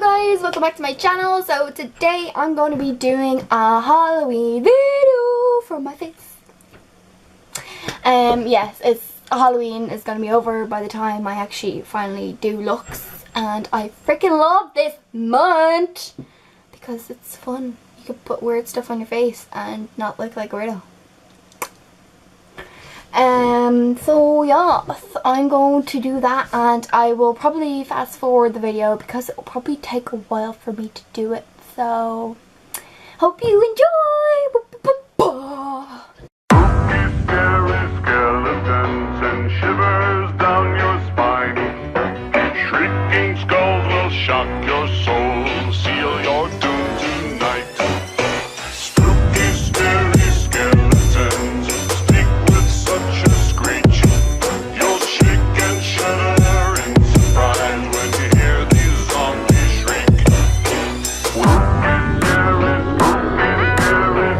guys, welcome back to my channel. So today I'm going to be doing a Halloween video for my face. Yes, Halloween is going to be over by the time I actually finally do looks, and I freaking love this month because it's fun. You can put weird stuff on your face and not look like a weirdo. So yeah, I'm going to do that, and I will probably fast forward the video because it will probably take a while for me to do it. So hope you enjoy. Scary skeletons and shivers down your spine. Shrieking skulls will shock your soul, seal your doom tonight. Spooky, scary skeletons speak with such a screech. You'll shake and shudder in surprise when you hear these zombies shriek. Spooky, scary, spooky, scary,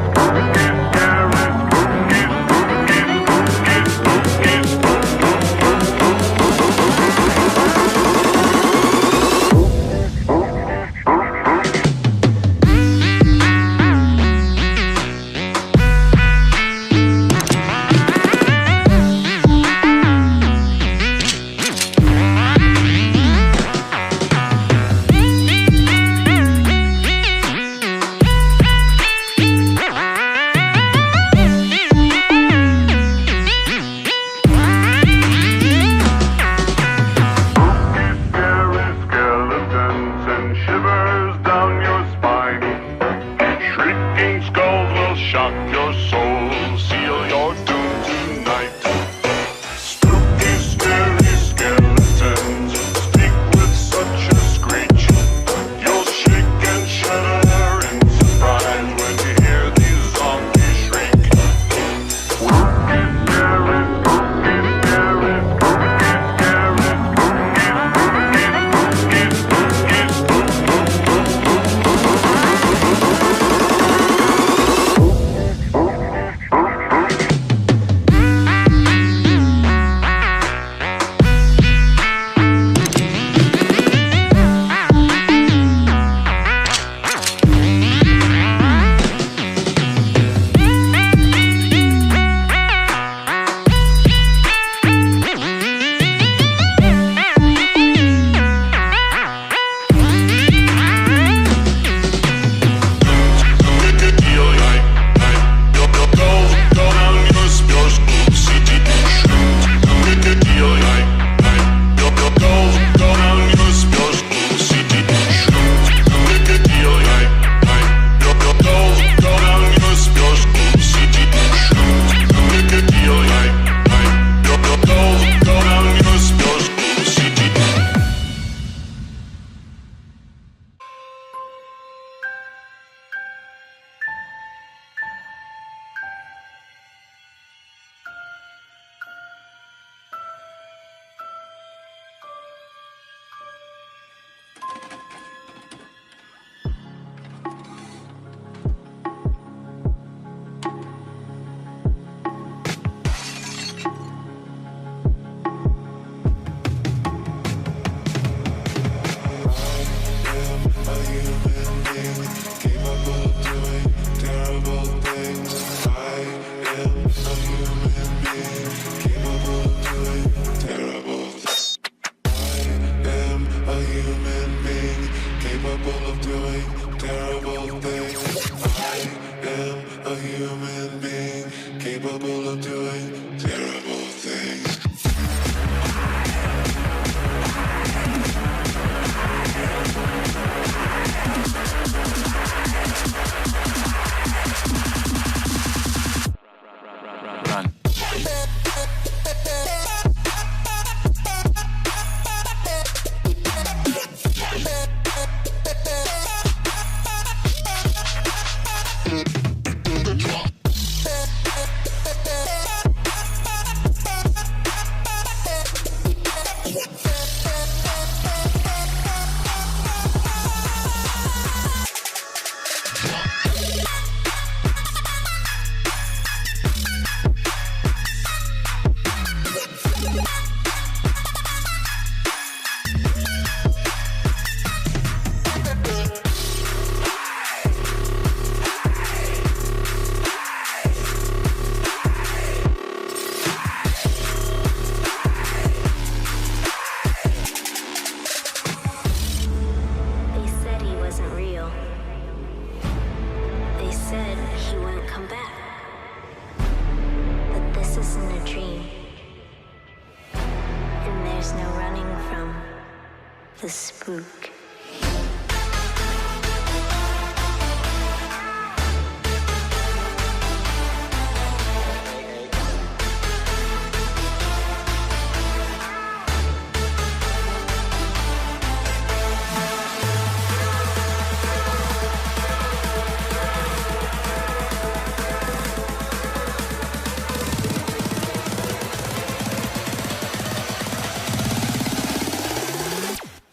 spook.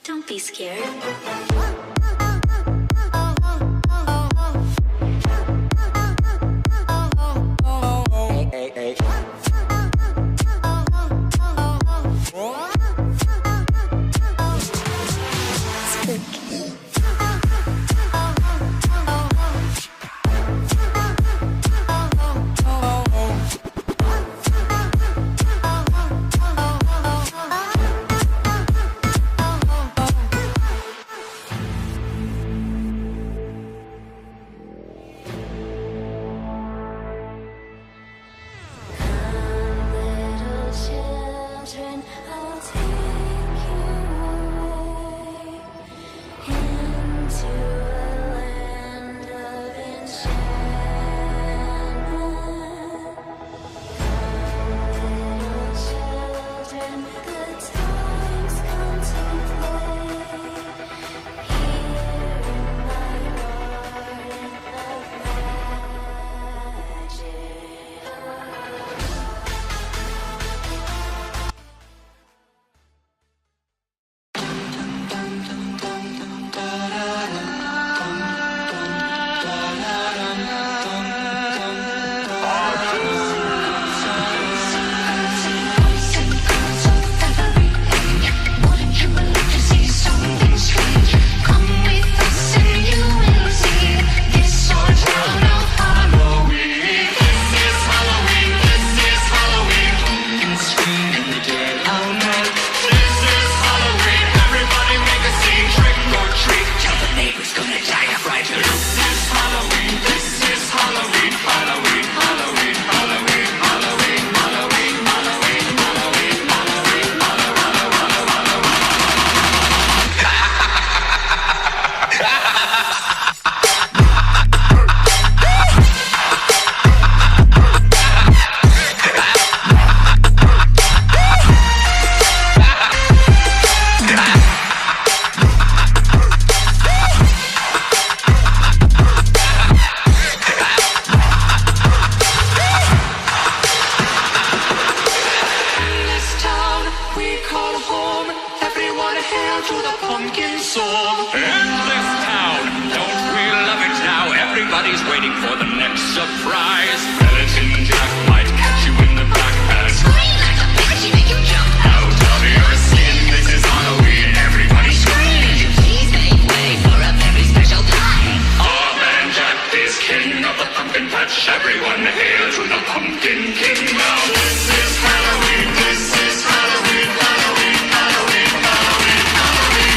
Don't be scared. To the pumpkin song. In this town, don't we love it now? Everybody's waiting for the next surprise. Skeleton Jack might catch you in the back and scream like a banshee, make you jump out of your skin. This is Halloween, everybody scream. Please make way for a very special time. Our man Jack is king of the pumpkin patch. Everyone hail to the pumpkin king now. This is Halloween, this is Halloween, Halloween, Halloween, Halloween, Halloween.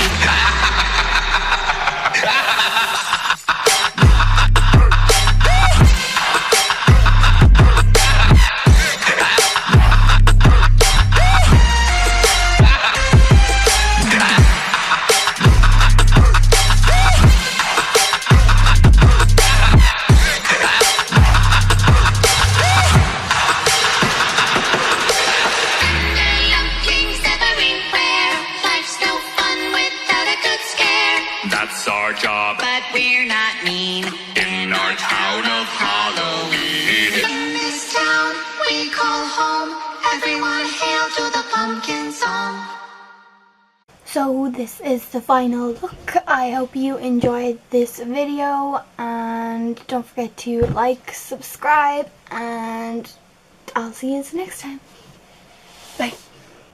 That's our job, But we're not mean. in our town of Halloween. In this town we call home. Everyone hail to the pumpkin song. So this is the final look. I hope you enjoyed this video, and don't forget to like, subscribe, and I'll see you next time. Bye.